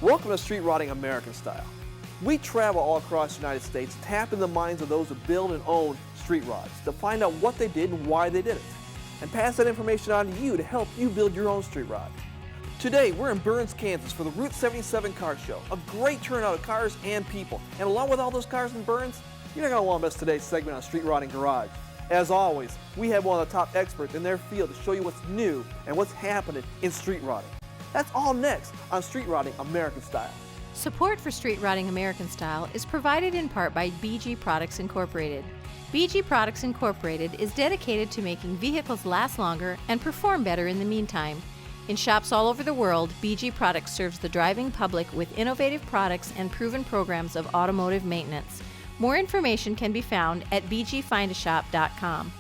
Welcome to Street Rodding American Style. We travel all across the United States, tapping the minds of those who build and own street rods to find out what they did and why they did it, and pass that information on to you to help you build your own street rod. Today, we're in Burns, Kansas for the Route 77 Car Show. A great turnout of cars and people. And along with all those cars in Burns, you're not going to want to miss today's segment on Street Rodding Garage. As always, we have one of the top experts in their field to show you what's new and what's happening in street rodding. That's all next on Street Rodding American Style. Support for Street Rodding American Style is provided in part by BG Products Incorporated. BG Products Incorporated is dedicated to making vehicles last longer and perform better in the meantime. In shops all over the world, BG Products serves the driving public with innovative products and proven programs of automotive maintenance. More information can be found at bgfindashop.com.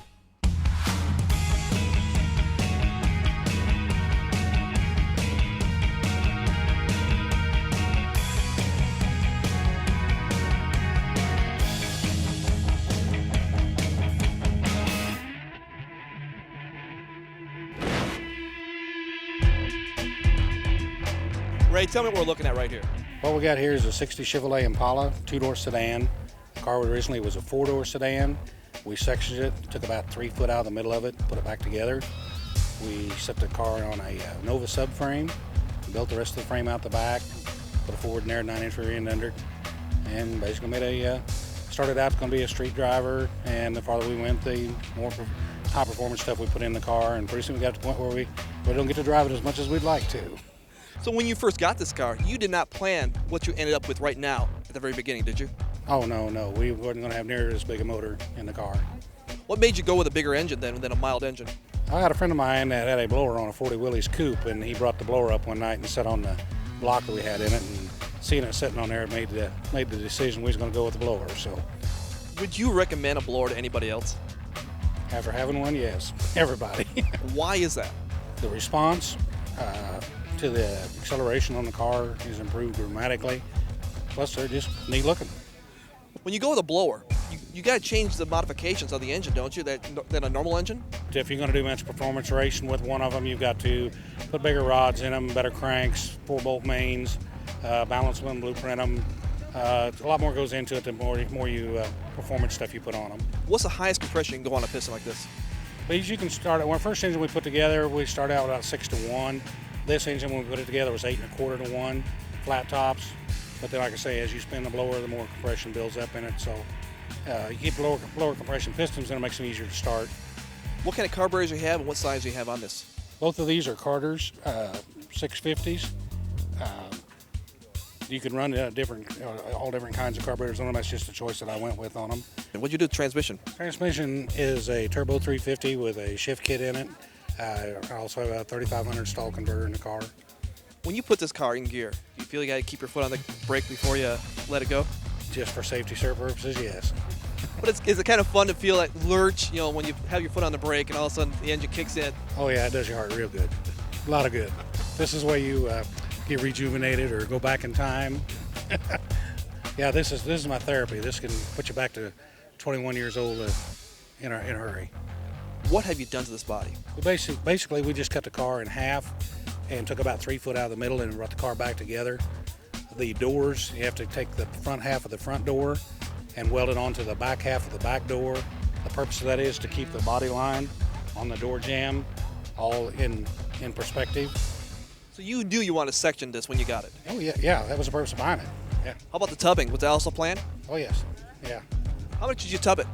Ray, tell me what we're looking at right here. What we got here is a 60 Chevrolet Impala, two-door sedan. The car originally was a four-door sedan. We sectioned it, took about 3 foot out of the middle of it, put it back together. We set the car on a Nova subframe, built the rest of the frame out the back, put a forward and air 9-inch rear end under it, and basically started out going to be a street driver, and the farther we went, the more high performance stuff we put in the car, and pretty soon we got to the point where we don't get to drive it as much as we'd like to. So when you first got this car, you did not plan what you ended up with right now at the very beginning, did you? Oh, no. We weren't going to have near as big a motor in the car. What made you go with a bigger engine than a mild engine? I had a friend of mine that had a blower on a 40 Willys coupe, and he brought the blower up one night and sat on the block that we had in it, and seeing it sitting on there made the decision we was going to go with the blower. So, would you recommend a blower to anybody else? After having one, yes, everybody. Why is that? The response to the acceleration on the car is improved dramatically. Plus, they're just neat looking. When you go with a blower, you got to change the modifications of the engine, don't you, than a normal engine? If you're going to do much performance racing with one of them, you've got to put bigger rods in them, better cranks, 4-bolt mains, balance them, blueprint them. A lot more goes into it the more performance stuff you put on them. What's the highest compression you can go on a piston like this? These you can start at, when the first engine we put together, we started out about 6-to-1. This engine, when we put it together, was 8.25-to-1, flat tops. But then, like I say, as you spin the blower, the more compression builds up in it. So you keep lower compression pistons, then it makes them easier to start. What kind of carburetors do you have, and what size do you have on this? Both of these are Carter's 650s. You can run all different kinds of carburetors on them. That's just a choice that I went with on them. And what'd you do with the transmission? Transmission is a turbo 350 with a shift kit in it. I also have a 3500 stall converter in the car. When you put this car in gear, do you feel you got to keep your foot on the brake before you let it go? Just for safety purposes, yes. But is it kind of fun to feel that lurch, when you have your foot on the brake and all of a sudden the engine kicks in? Oh yeah, it does your heart real good. A lot of good. This is where you get rejuvenated or go back in time. Yeah, this is my therapy. This can put you back to 21 years old in a hurry. What have you done to this body? Basically, we just cut the car in half and took about 3 foot out of the middle and brought the car back together. The doors, you have to take the front half of the front door and weld it onto the back half of the back door. The purpose of that is to keep the body line on the door jamb all in perspective. So you knew you wanted to section this when you got it? Oh yeah, that was the purpose behind it. Yeah. How about the tubbing? Was that also planned? Oh yes, yeah. How much did you tub it?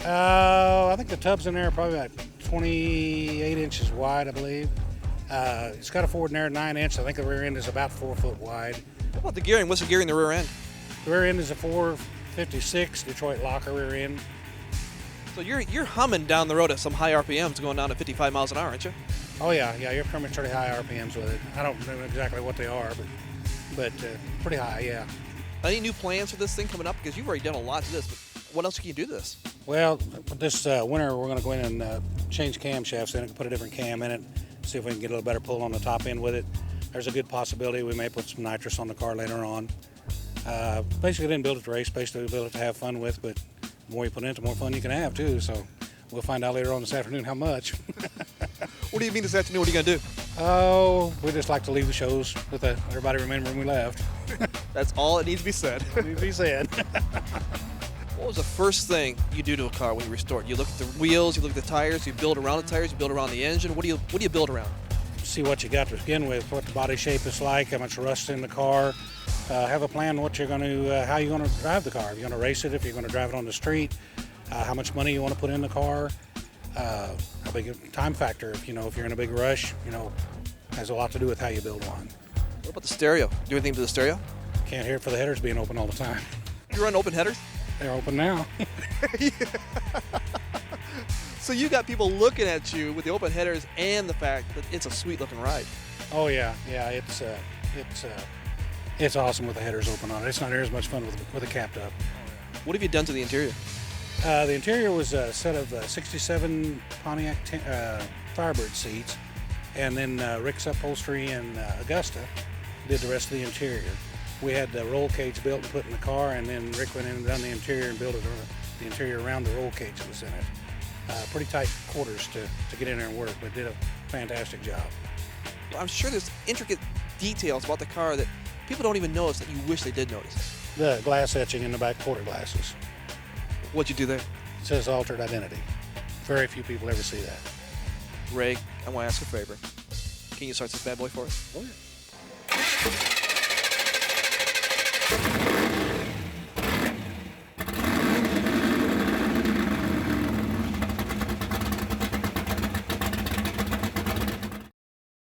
I think the tub's in there probably about 28 inches wide, I believe. It's got a forward and air 9-inch. I think the rear end is about 4 foot wide. What about the gearing? What's the gearing in the rear end? The rear end is a 456 Detroit locker rear end. So you're humming down the road at some high RPMs going down to 55 miles an hour, aren't you? Oh yeah, you're pretty high RPMs with it. I don't know exactly what they are, but pretty high, yeah. Any new plans for this thing coming up? Because you've already done a lot to this, but what else can you do to this? Well, this winter we're going to go in and change camshafts in it, put a different cam in it, see if we can get a little better pull on the top end with it. There's a good possibility we may put some nitrous on the car later on. Basically didn't build it to race, basically we built it to have fun with, but the more you put in it, the more fun you can have too. So we'll find out later on this afternoon how much. What do you mean this afternoon? What are you going to do? Oh, we just like to leave the shows with everybody remembering we left. That's all that needs to be said. Need to be said. What was the first thing you do to a car when you restore it? You look at the wheels, you look at the tires, you build around the tires, you build around the engine. What do you build around? See what you got to begin with, what the body shape is like, how much rust in the car. Have a plan what you're going to, how you're going to drive the car. If you're going to race it, if you're going to drive it on the street, how much money you want to put in the car, how big a time factor. If you're in a big rush, has a lot to do with how you build one. What about the stereo? Do anything to the stereo? Can't hear it for the headers being open all the time. You run open headers? They're open now. So you got people looking at you with the open headers and the fact that it's a sweet looking ride. Oh yeah, it's awesome with the headers open on it. It's not near as much fun with it capped up. What have you done to the interior? The interior was a set of 67 Pontiac Firebird seats, and then Rick's Upholstery and Augusta did the rest of the interior. We had the roll cage built and put in the car, and then Rick went in and done the interior and built the interior around the roll cage that was in it. Pretty tight quarters to get in there and work, but did a fantastic job. I'm sure there's intricate details about the car that people don't even notice that you wish they did notice. The glass etching in the back quarter glasses. What'd you do there? It says altered identity. Very few people ever see that. Ray, I want to ask a favor. Can you start this bad boy for us? Oh, yeah.